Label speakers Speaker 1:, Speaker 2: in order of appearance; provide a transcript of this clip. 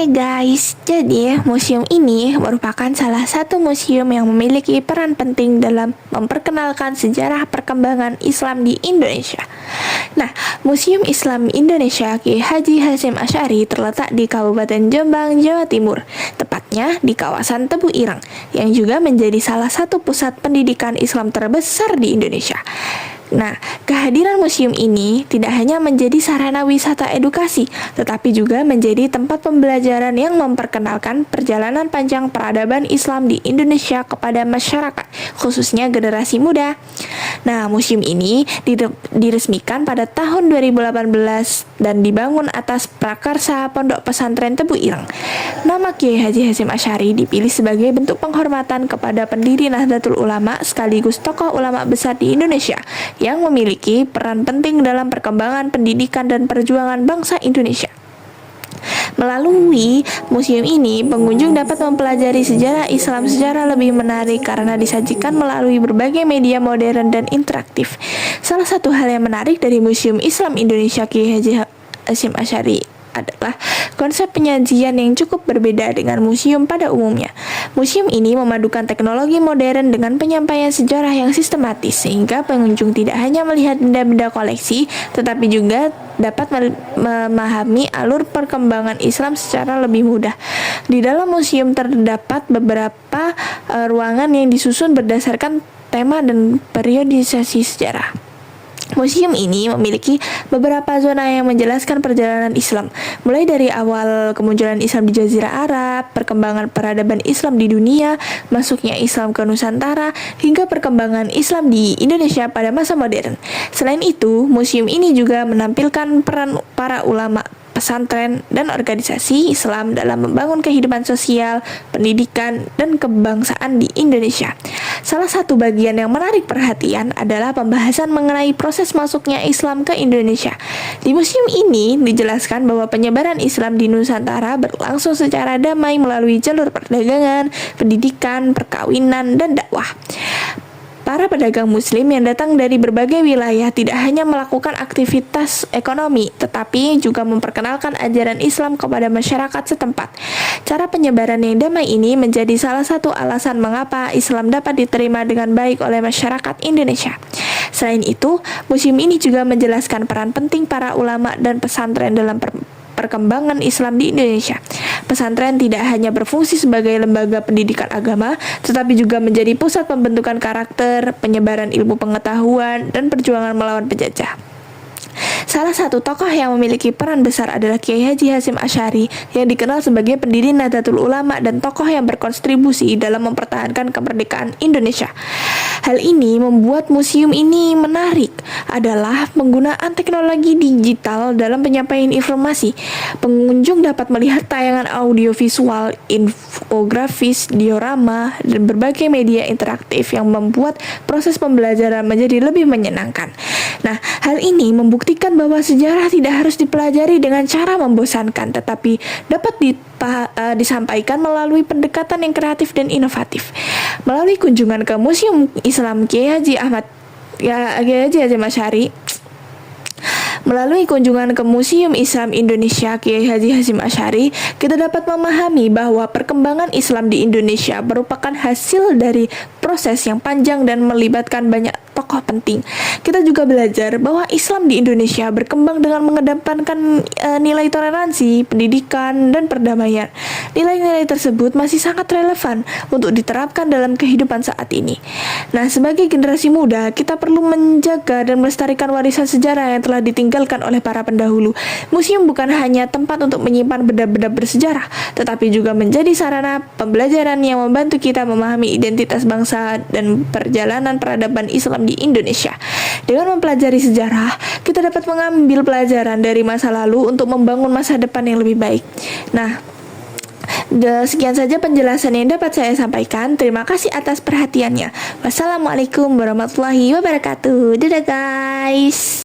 Speaker 1: Oke guys, jadi museum ini merupakan salah satu museum yang memiliki peran penting dalam memperkenalkan sejarah perkembangan Islam di Indonesia. Nah, Museum Islam Indonesia Kiai Haji Hasyim Asy'ari terletak di Kabupaten Jombang, Jawa Timur, tepatnya di kawasan Tebu Ireng, yang juga menjadi salah satu pusat pendidikan Islam terbesar di Indonesia. Nah, kehadiran museum ini tidak hanya menjadi sarana wisata edukasi, tetapi juga menjadi tempat pembelajaran yang memperkenalkan perjalanan panjang peradaban Islam di Indonesia kepada masyarakat, khususnya generasi muda. Nah, museum ini diresmikan pada tahun 2018 dan dibangun atas prakarsa Pondok Pesantren Tebu Ireng. Nama Kiai Haji Hasyim Asy'ari dipilih sebagai bentuk penghormatan kepada pendiri Nahdlatul Ulama sekaligus tokoh ulama besar di Indonesia yang memiliki peran penting dalam perkembangan pendidikan dan perjuangan bangsa Indonesia. Melalui museum ini, pengunjung dapat mempelajari sejarah Islam secara lebih menarik karena disajikan melalui berbagai media modern dan interaktif. Salah satu hal yang menarik dari Museum Islam Indonesia Kiai Haji Hasyim Asy'ari adalah konsep penyajian yang cukup berbeda dengan museum pada umumnya. Museum ini memadukan teknologi modern dengan penyampaian sejarah yang sistematis, sehingga pengunjung tidak hanya melihat benda-benda koleksi, tetapi juga dapat memahami alur perkembangan Islam secara lebih mudah. Di dalam museum terdapat beberapa ruangan yang disusun berdasarkan tema dan periodisasi sejarah. Museum ini memiliki beberapa zona yang menjelaskan perjalanan Islam, mulai dari awal kemunculan Islam di Jazirah Arab, perkembangan peradaban Islam di dunia, masuknya Islam ke Nusantara, hingga perkembangan Islam di Indonesia pada masa modern. Selain itu, museum ini juga menampilkan peran para ulama pesantren dan organisasi Islam dalam membangun kehidupan sosial, pendidikan, dan kebangsaan di Indonesia. Salah satu bagian yang menarik perhatian adalah pembahasan mengenai proses masuknya Islam ke Indonesia. Di museum ini dijelaskan bahwa penyebaran Islam di Nusantara berlangsung secara damai melalui jalur perdagangan, pendidikan, perkawinan, dan dakwah. Para pedagang muslim yang datang dari berbagai wilayah tidak hanya melakukan aktivitas ekonomi, tetapi juga memperkenalkan ajaran Islam kepada masyarakat setempat. Cara penyebaran yang damai ini menjadi salah satu alasan mengapa Islam dapat diterima dengan baik oleh masyarakat Indonesia. Selain itu, museum ini juga menjelaskan peran penting para ulama dan pesantren dalam perkembangan Islam di Indonesia. Pesantren tidak hanya berfungsi sebagai lembaga pendidikan agama, tetapi juga menjadi pusat pembentukan karakter, penyebaran ilmu pengetahuan, dan perjuangan melawan penjajah. Salah satu tokoh yang memiliki peran besar adalah Kiai Haji Hasyim Asy'ari yang dikenal sebagai pendiri Nahdlatul Ulama dan tokoh yang berkontribusi dalam mempertahankan kemerdekaan Indonesia. Hal ini membuat museum ini menarik adalah penggunaan teknologi digital dalam penyampaian informasi. Pengunjung dapat melihat tayangan audiovisual, infografis, diorama, dan berbagai media interaktif yang membuat proses pembelajaran menjadi lebih menyenangkan. Nah, hal ini membuktikan bahwa sejarah tidak harus dipelajari dengan cara membosankan, tetapi dapat disampaikan melalui pendekatan yang kreatif dan inovatif. Melalui kunjungan ke Museum Islam Kiai Haji Hasyim Asy'ari, melalui kunjungan ke Museum Islam Indonesia Kiai Haji Hasyim Asy'ari, kita dapat memahami bahwa perkembangan Islam di Indonesia merupakan hasil dari proses yang panjang dan melibatkan banyak tokoh penting. Kita juga belajar bahwa Islam di Indonesia berkembang dengan mengedepankan nilai toleransi, pendidikan, dan perdamaian. Nilai-nilai tersebut masih sangat relevan untuk diterapkan dalam kehidupan saat ini. Nah, sebagai generasi muda, kita perlu menjaga dan melestarikan warisan sejarah yang telah ditinggalkan oleh para pendahulu. Museum bukan hanya tempat untuk menyimpan benda-benda bersejarah, tetapi juga menjadi sarana pembelajaran yang membantu kita memahami identitas bangsa dan perjalanan peradaban Islam di Indonesia. Dengan mempelajari sejarah, kita dapat mengambil pelajaran dari masa lalu untuk membangun masa depan yang lebih baik. Nah, sekian saja penjelasan yang dapat saya sampaikan. Terima kasih atas perhatiannya. Wassalamualaikum warahmatullahi wabarakatuh. Dadah guys.